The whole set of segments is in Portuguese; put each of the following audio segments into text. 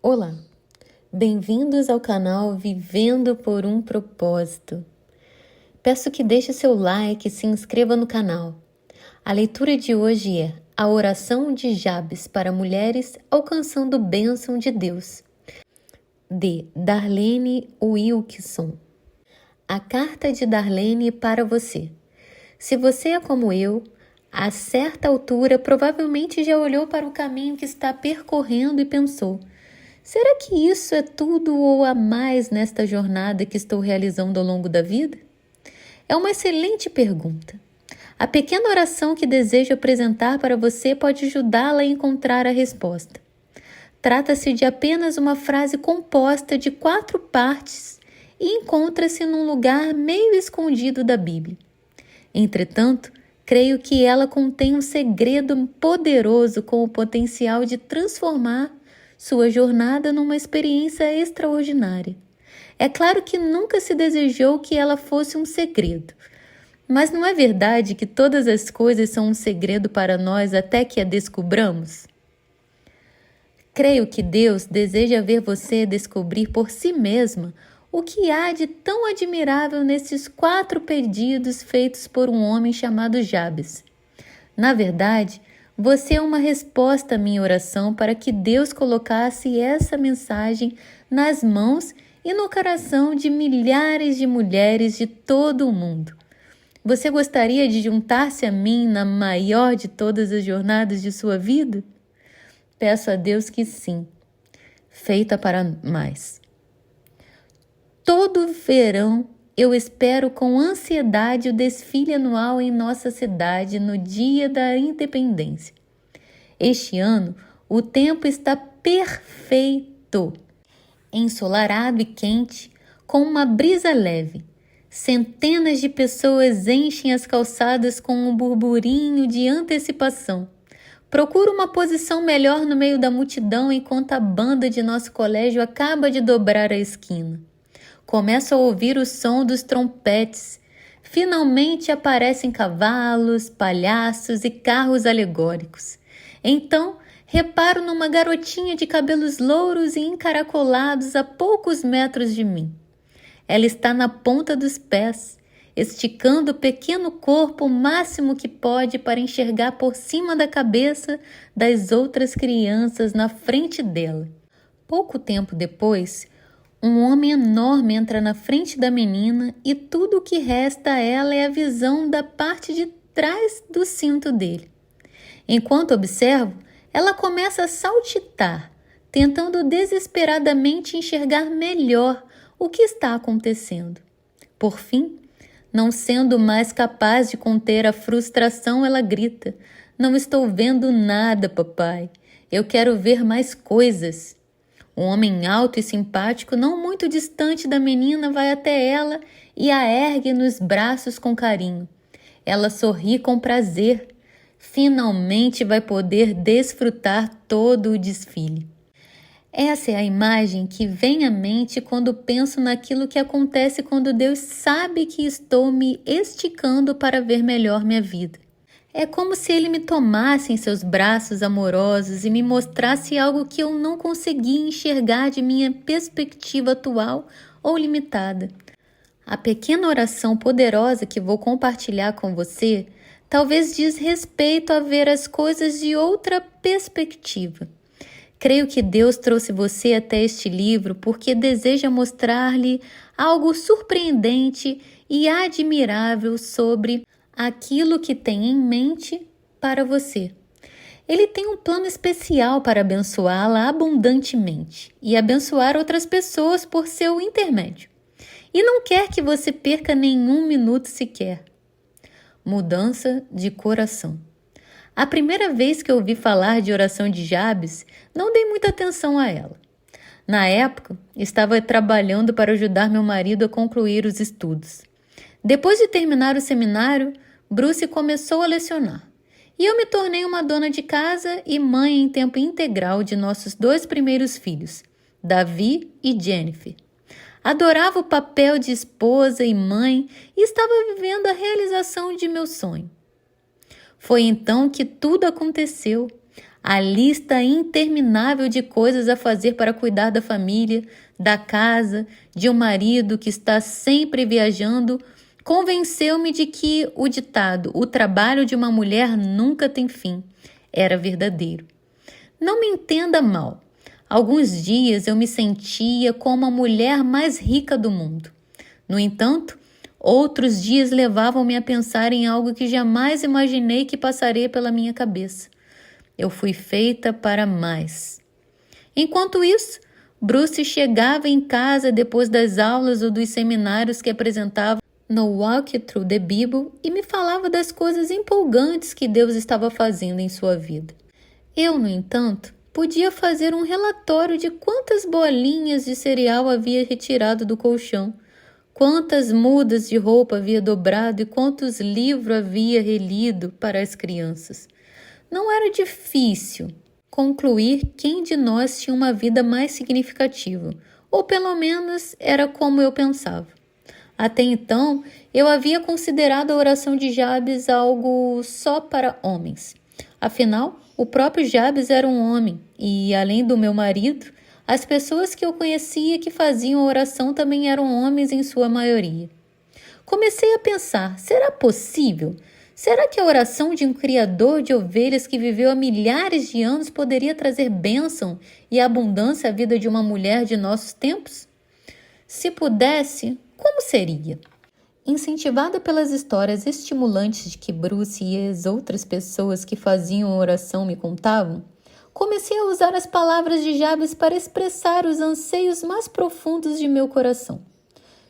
Olá, bem-vindos ao canal Vivendo por um Propósito. Peço que deixe seu like e se inscreva no canal. A leitura de hoje é A Oração de Jabes para Mulheres Alcançando Bênção de Deus, de Darlene Wilkinson. A carta de Darlene para você. Se você é como eu, a certa altura provavelmente já olhou para o caminho que está percorrendo e pensou: será que isso é tudo ou há mais nesta jornada que estou realizando ao longo da vida? É uma excelente pergunta. A pequena oração que desejo apresentar para você pode ajudá-la a encontrar a resposta. Trata-se de apenas uma frase composta de 4 partes e encontra-se num lugar meio escondido da Bíblia. Entretanto, creio que ela contém um segredo poderoso com o potencial de transformar sua jornada numa experiência extraordinária. É claro que nunca se desejou que ela fosse um segredo, mas não é verdade que todas as coisas são um segredo para nós até que a descubramos? Creio que Deus deseja ver você descobrir por si mesma o que há de tão admirável nesses 4 pedidos feitos por um homem chamado Jabes. Na verdade, você é uma resposta à minha oração para que Deus colocasse essa mensagem nas mãos e no coração de milhares de mulheres de todo o mundo. Você gostaria de juntar-se a mim na maior de todas as jornadas de sua vida? Peço a Deus que sim, feita para mais. Todo verão eu espero com ansiedade o desfile anual em nossa cidade no Dia da Independência. Este ano, o tempo está perfeito, ensolarado e quente, com uma brisa leve. Centenas de pessoas enchem as calçadas com um burburinho de antecipação. Procuro uma posição melhor no meio da multidão enquanto a banda de nosso colégio acaba de dobrar a esquina. Começo a ouvir o som dos trompetes. Finalmente aparecem cavalos, palhaços e carros alegóricos. Então, reparo numa garotinha de cabelos louros e encaracolados a poucos metros de mim. Ela está na ponta dos pés, esticando o pequeno corpo o máximo que pode para enxergar por cima da cabeça das outras crianças na frente dela. Pouco tempo depois, um homem enorme entra na frente da menina e tudo o que resta a ela é a visão da parte de trás do cinto dele. Enquanto observo, ela começa a saltitar, tentando desesperadamente enxergar melhor o que está acontecendo. Por fim, não sendo mais capaz de conter a frustração, ela grita: "Não estou vendo nada, papai. Eu quero ver mais coisas." Um homem alto e simpático, não muito distante da menina, vai até ela e a ergue nos braços com carinho. Ela sorri com prazer. Finalmente vai poder desfrutar todo o desfile. Essa é a imagem que vem à mente quando penso naquilo que acontece quando Deus sabe que estou me esticando para ver melhor minha vida. É como se Ele me tomasse em seus braços amorosos e me mostrasse algo que eu não conseguia enxergar de minha perspectiva atual ou limitada. A pequena oração poderosa que vou compartilhar com você talvez diz respeito a ver as coisas de outra perspectiva. Creio que Deus trouxe você até este livro porque deseja mostrar-lhe algo surpreendente e admirável sobre aquilo que tem em mente para você. Ele tem um plano especial para abençoá-la abundantemente e abençoar outras pessoas por seu intermédio. E não quer que você perca nenhum minuto sequer. Mudança de coração. A primeira vez que ouvi falar de oração de Jabes, não dei muita atenção a ela. Na época, estava trabalhando para ajudar meu marido a concluir os estudos. Depois de terminar o seminário, Bruce começou a lecionar. E eu me tornei uma dona de casa e mãe em tempo integral de nossos 2 primeiros filhos, Davi e Jennifer. Adorava o papel de esposa e mãe e estava vivendo a realização de meu sonho. Foi então que tudo aconteceu. a lista interminável de coisas a fazer para cuidar da família, da casa, de um marido que está sempre viajando, convenceu-me de que o ditado "o trabalho de uma mulher nunca tem fim" era verdadeiro. Não me entenda mal. Alguns dias eu me sentia como a mulher mais rica do mundo. No entanto, outros dias levavam-me a pensar em algo que jamais imaginei que passaria pela minha cabeça. Eu fui feita para mais. Enquanto isso, Bruce chegava em casa depois das aulas ou dos seminários que apresentava no Walk Through the Bible e me falava das coisas empolgantes que Deus estava fazendo em sua vida. Eu, no entanto, podia fazer um relatório de quantas bolinhas de cereal havia retirado do colchão, quantas mudas de roupa havia dobrado e quantos livros havia relido para as crianças. Não era difícil concluir quem de nós tinha uma vida mais significativa, ou pelo menos era como eu pensava. Até então, eu havia considerado a oração de Jabes algo só para homens. Afinal, o próprio Jabes era um homem e, além do meu marido, as pessoas que eu conhecia que faziam a oração também eram homens em sua maioria. Comecei a pensar, será possível? Será que a oração de um criador de ovelhas que viveu há milhares de anos poderia trazer bênção e abundância à vida de uma mulher de nossos tempos? Se pudesse, como seria? Incentivada pelas histórias estimulantes de que Bruce e as outras pessoas que faziam a oração me contavam, comecei a usar as palavras de Jabes para expressar os anseios mais profundos de meu coração.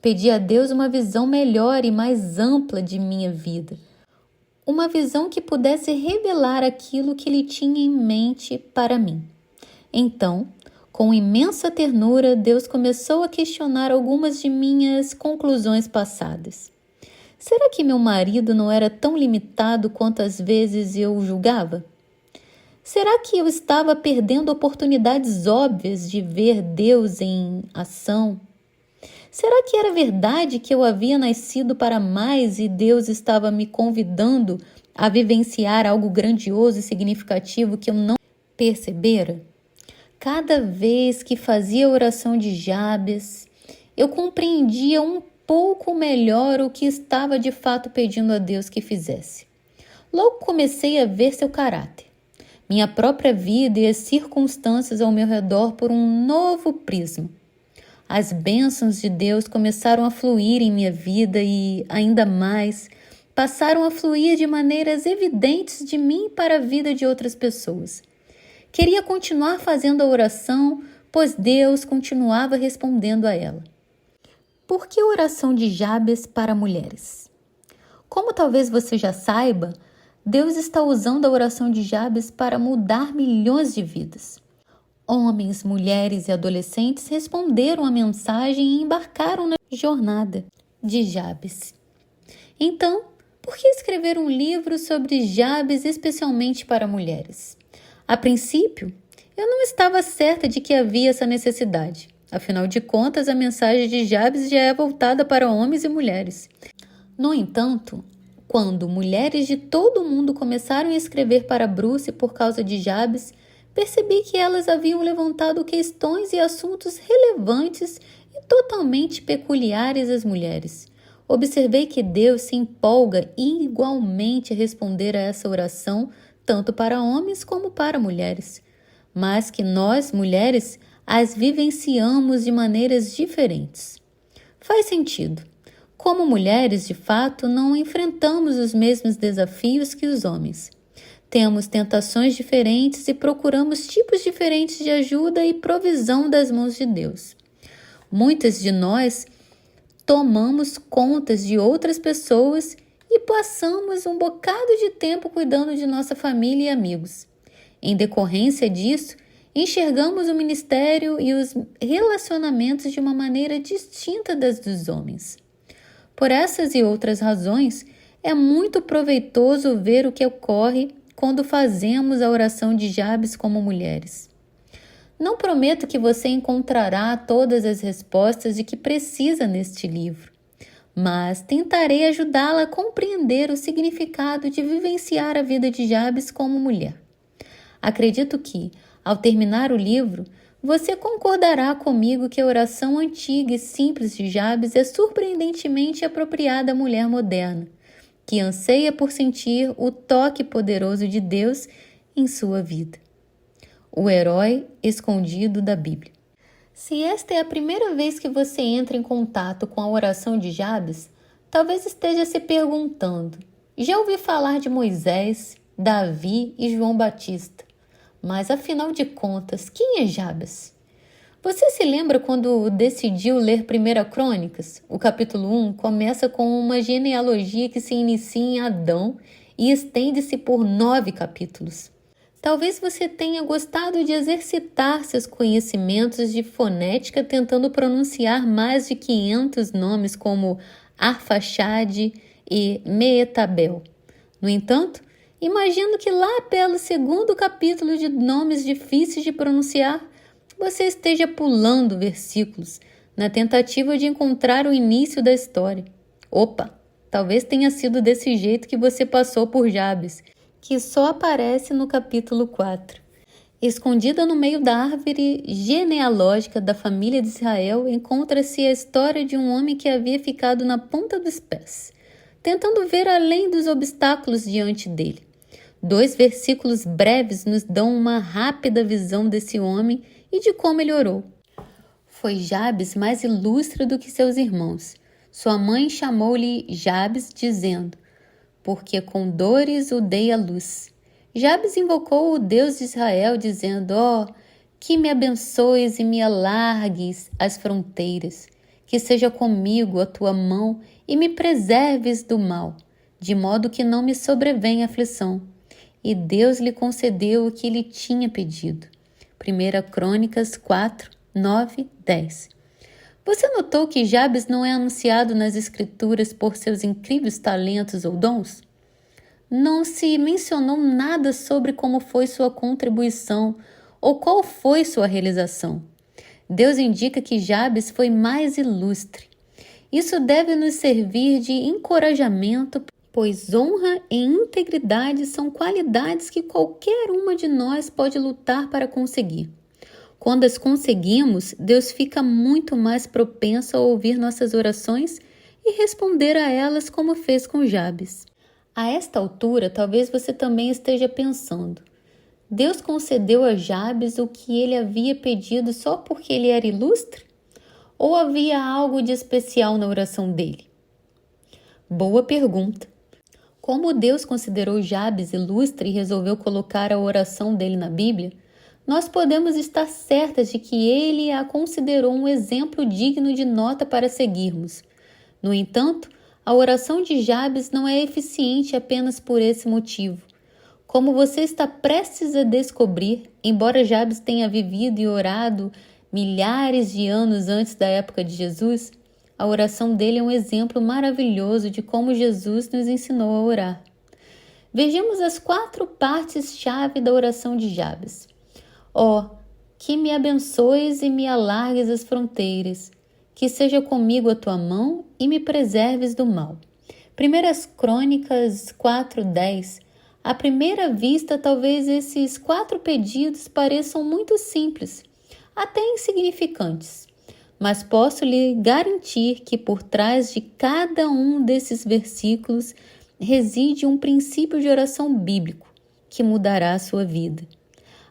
Pedi a Deus uma visão melhor e mais ampla de minha vida, uma visão que pudesse revelar aquilo que Ele tinha em mente para mim. Então, com imensa ternura, Deus começou a questionar algumas de minhas conclusões passadas. Será que meu marido não era tão limitado quanto às vezes eu julgava? Será que eu estava perdendo oportunidades óbvias de ver Deus em ação? Será que era verdade que eu havia nascido para mais e Deus estava me convidando a vivenciar algo grandioso e significativo que eu não percebera? Cada vez que fazia a oração de Jabes, eu compreendia um pouco melhor o que estava de fato pedindo a Deus que fizesse. Logo comecei a ver seu caráter, minha própria vida e as circunstâncias ao meu redor por um novo prisma. As bênçãos de Deus começaram a fluir em minha vida e, ainda mais, passaram a fluir de maneiras evidentes de mim para a vida de outras pessoas. Queria continuar fazendo a oração, pois Deus continuava respondendo a ela. Por que a oração de Jabes para mulheres? Como talvez você já saiba, Deus está usando a oração de Jabes para mudar milhões de vidas. Homens, mulheres e adolescentes responderam à mensagem e embarcaram na jornada de Jabes. Então, por que escrever um livro sobre Jabes especialmente para mulheres? A princípio, eu não estava certa de que havia essa necessidade. Afinal de contas, a mensagem de Jabes já é voltada para homens e mulheres. No entanto, quando mulheres de todo o mundo começaram a escrever para Bruce por causa de Jabes, percebi que elas haviam levantado questões e assuntos relevantes e totalmente peculiares às mulheres. Observei que Deus se empolga igualmente a responder a essa oração, tanto para homens como para mulheres, mas que nós, mulheres, as vivenciamos de maneiras diferentes. Faz sentido. Como mulheres, de fato, não enfrentamos os mesmos desafios que os homens. Temos tentações diferentes e procuramos tipos diferentes de ajuda e provisão das mãos de Deus. Muitas de nós tomamos contas de outras pessoas e passamos um bocado de tempo cuidando de nossa família e amigos. Em decorrência disso, enxergamos o ministério e os relacionamentos de uma maneira distinta das dos homens. Por essas e outras razões, é muito proveitoso ver o que ocorre quando fazemos a oração de Jabes como mulheres. Não prometo que você encontrará todas as respostas de que precisa neste livro, mas tentarei ajudá-la a compreender o significado de vivenciar a vida de Jabes como mulher. Acredito que, ao terminar o livro, você concordará comigo que a oração antiga e simples de Jabes é surpreendentemente apropriada à mulher moderna, que anseia por sentir o toque poderoso de Deus em sua vida. O herói escondido da Bíblia. Se esta é a primeira vez que você entra em contato com a oração de Jabes, talvez esteja se perguntando: já ouvi falar de Moisés, Davi e João Batista, mas afinal de contas, quem é Jabes? Você se lembra quando decidiu ler 1 Crônicas? O capítulo 1 começa com uma genealogia que se inicia em Adão e estende-se por 9 capítulos. Talvez você tenha gostado de exercitar seus conhecimentos de fonética tentando pronunciar mais de 500 nomes como Arfaxade e Meetabel. No entanto, imagino que lá pelo 2º capítulo de nomes difíceis de pronunciar, você esteja pulando versículos na tentativa de encontrar o início da história. Opa, talvez tenha sido desse jeito que você passou por Jabes, que só aparece no capítulo 4. Escondida no meio da árvore genealógica da família de Israel, encontra-se a história de um homem que havia ficado na ponta dos pés, tentando ver além dos obstáculos diante dele. 2 versículos breves nos dão uma rápida visão desse homem e de como ele orou. Foi Jabes mais ilustre do que seus irmãos. Sua mãe chamou-lhe Jabes, dizendo: porque com dores o dei à luz. Jabes invocou o Deus de Israel, dizendo: que me abençoes e me alargues as fronteiras, que seja comigo a tua mão e me preserves do mal, de modo que não me sobrevenha aflição. E Deus lhe concedeu o que lhe tinha pedido. 1 Crônicas 4, 9, 10. Você notou que Jabes não é anunciado nas Escrituras por seus incríveis talentos ou dons? Não se mencionou nada sobre como foi sua contribuição ou qual foi sua realização. Deus indica que Jabes foi mais ilustre. Isso deve nos servir de encorajamento, pois honra e integridade são qualidades que qualquer uma de nós pode lutar para conseguir. Quando as conseguimos, Deus fica muito mais propenso a ouvir nossas orações e responder a elas como fez com Jabes. A esta altura, talvez você também esteja pensando: Deus concedeu a Jabes o que ele havia pedido só porque ele era ilustre? Ou havia algo de especial na oração dele? Boa pergunta. Como Deus considerou Jabes ilustre e resolveu colocar a oração dele na Bíblia, nós podemos estar certas de que ele a considerou um exemplo digno de nota para seguirmos. No entanto, a oração de Jabes não é eficiente apenas por esse motivo. Como você está prestes a descobrir, embora Jabes tenha vivido e orado milhares de anos antes da época de Jesus, a oração dele é um exemplo maravilhoso de como Jesus nos ensinou a orar. Vejamos as 4 partes-chave da oração de Jabes. Que me abençoes e me alargues as fronteiras, que seja comigo a tua mão e me preserves do mal. 1 Crônicas 4:10. À primeira vista, talvez esses 4 pedidos pareçam muito simples, até insignificantes, mas posso lhe garantir que por trás de cada um desses versículos reside um princípio de oração bíblico que mudará a sua vida.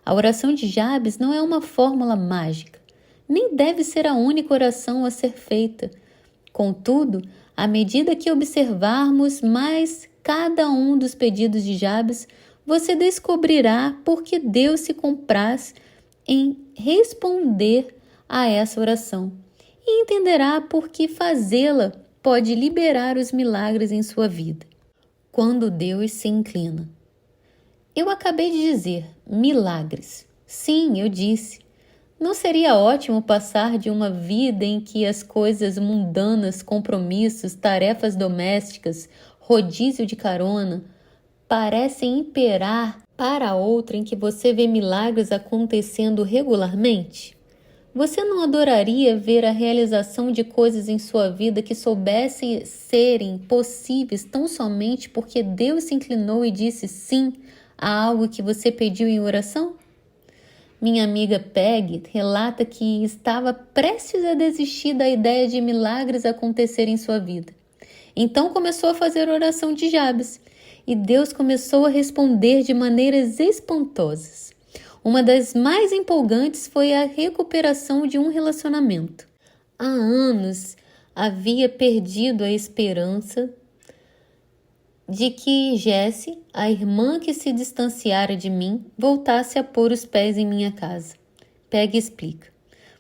A oração de Jabes não é uma fórmula mágica, nem deve ser a única oração a ser feita. Contudo, à medida que observarmos mais cada um dos pedidos de Jabes, você descobrirá por que Deus se compraz em responder a essa oração e entenderá por que fazê-la pode liberar os milagres em sua vida. Quando Deus se inclina. Eu acabei de dizer milagres. Sim, eu disse. Não seria ótimo passar de uma vida em que as coisas mundanas, compromissos, tarefas domésticas, rodízio de carona, parecem imperar para outra em que você vê milagres acontecendo regularmente? Você não adoraria ver a realização de coisas em sua vida que soubessem serem possíveis tão somente porque Deus se inclinou e disse sim Há algo que você pediu em oração? Minha amiga Peg relata que estava prestes a desistir da ideia de milagres acontecerem em sua vida. Então começou a fazer oração de Jabes e Deus começou a responder de maneiras espantosas. Uma das mais empolgantes foi a recuperação de um relacionamento. Há anos havia perdido a esperança de que Jessie, a irmã que se distanciara de mim, voltasse a pôr os pés em minha casa. Peg explica.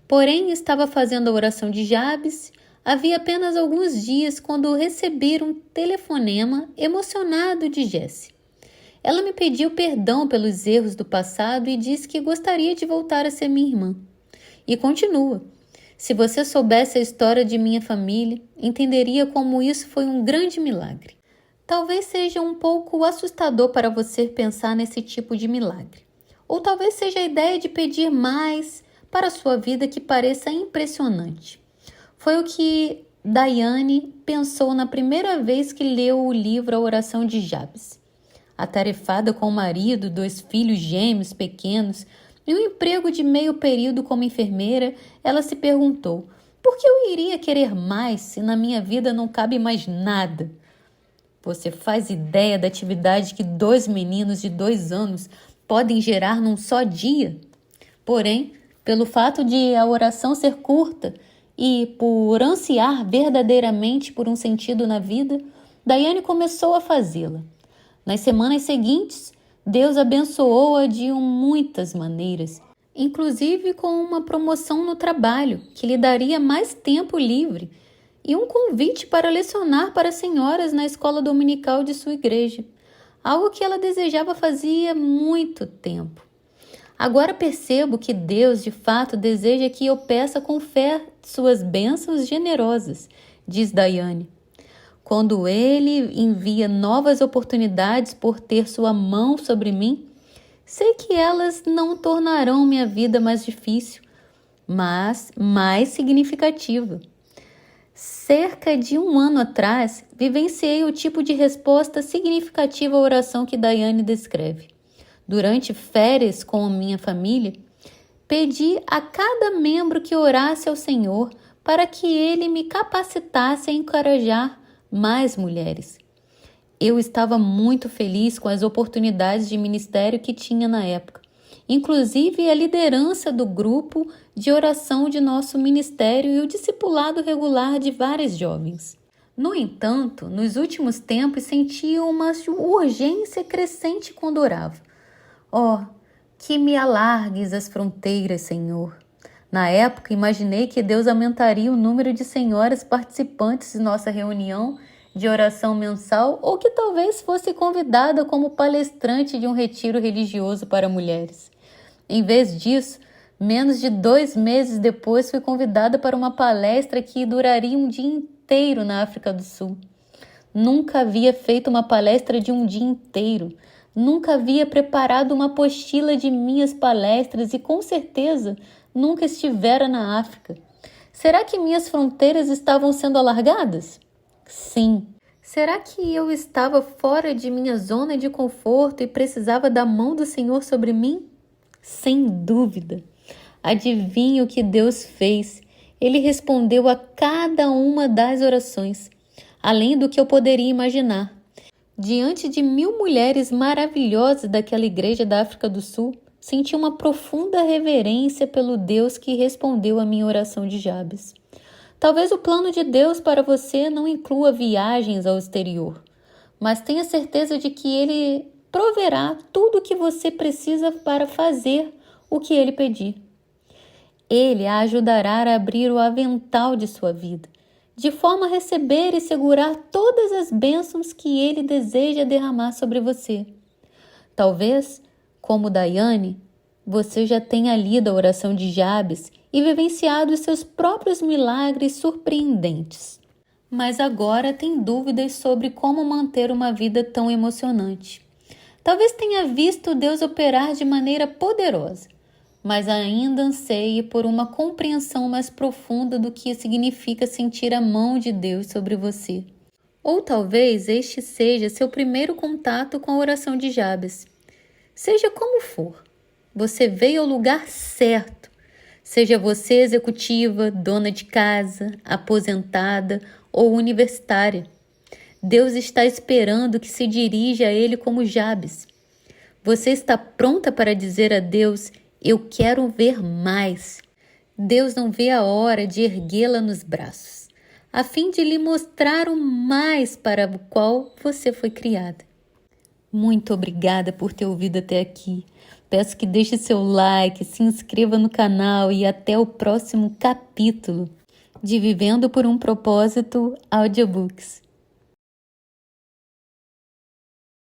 Porém, estava fazendo a oração de Jabes havia apenas alguns dias quando recebi um telefonema emocionado de Jessie. Ela me pediu perdão pelos erros do passado e disse que gostaria de voltar a ser minha irmã. E continua. Se você soubesse a história de minha família, entenderia como isso foi um grande milagre. Talvez seja um pouco assustador para você pensar nesse tipo de milagre. Ou talvez seja a ideia de pedir mais para a sua vida que pareça impressionante. Foi o que Daiane pensou na primeira vez que leu o livro A Oração de Jabes. Atarefada com o marido, 2 filhos gêmeos pequenos e um emprego de meio período como enfermeira, ela se perguntou: por que eu iria querer mais se na minha vida não cabe mais nada? Você faz ideia da atividade que 2 meninos de 2 anos podem gerar num só dia? Porém, pelo fato de a oração ser curta e por ansiar verdadeiramente por um sentido na vida, Daiane começou a fazê-la. Nas semanas seguintes, Deus abençoou-a de muitas maneiras, inclusive com uma promoção no trabalho, que lhe daria mais tempo livre, e um convite para lecionar para senhoras na escola dominical de sua igreja, algo que ela desejava fazia muito tempo. Agora percebo que Deus, de fato, deseja que eu peça com fé suas bênçãos generosas, diz Daiane. Quando Ele envia novas oportunidades por ter sua mão sobre mim, sei que elas não tornarão minha vida mais difícil, mas mais significativa. Cerca de 1 ano atrás, vivenciei o tipo de resposta significativa à oração que Daiane descreve. Durante férias com a minha família, pedi a cada membro que orasse ao Senhor para que Ele me capacitasse a encorajar mais mulheres. Eu estava muito feliz com as oportunidades de ministério que tinha na época, inclusive a liderança do grupo de oração de nosso ministério e o discipulado regular de várias jovens. No entanto, nos últimos tempos senti uma urgência crescente quando orava. Oh, que me alargues as fronteiras, Senhor. Na época, imaginei que Deus aumentaria o número de senhoras participantes de nossa reunião de oração mensal ou que talvez fosse convidada como palestrante de um retiro religioso para mulheres. Em vez disso, menos de 2 meses depois fui convidada para uma palestra que duraria um dia inteiro na África do Sul. Nunca havia feito uma palestra de um dia inteiro. Nunca havia preparado uma apostila de minhas palestras e, com certeza, nunca estivera na África. Será que minhas fronteiras estavam sendo alargadas? Sim. Será que eu estava fora de minha zona de conforto e precisava da mão do Senhor sobre mim? Sem dúvida. Adivinhe o que Deus fez? Ele respondeu a cada uma das orações, além do que eu poderia imaginar. Diante de 1000 mulheres maravilhosas daquela igreja da África do Sul, senti uma profunda reverência pelo Deus que respondeu à minha oração de Jabes. Talvez o plano de Deus para você não inclua viagens ao exterior, mas tenha certeza de que Ele proverá tudo o que você precisa para fazer o que Ele pedir. Ele a ajudará a abrir o avental de sua vida, de forma a receber e segurar todas as bênçãos que Ele deseja derramar sobre você. Talvez, como Daiane, você já tenha lido a oração de Jabes e vivenciado os seus próprios milagres surpreendentes. Mas agora tem dúvidas sobre como manter uma vida tão emocionante. Talvez tenha visto Deus operar de maneira poderosa, mas ainda anseie por uma compreensão mais profunda do que significa sentir a mão de Deus sobre você. Ou talvez este seja seu primeiro contato com a oração de Jabes. Seja como for, você veio ao lugar certo. Seja você executiva, dona de casa, aposentada ou universitária. Deus está esperando que se dirija a Ele como Jabes. Você está pronta para dizer a Deus: eu quero ver mais. Deus não vê a hora de erguê-la nos braços, a fim de lhe mostrar o mais para o qual você foi criada. Muito obrigada por ter ouvido até aqui. Peço que deixe seu like, se inscreva no canal e até o próximo capítulo de Vivendo por um Propósito Audiobooks.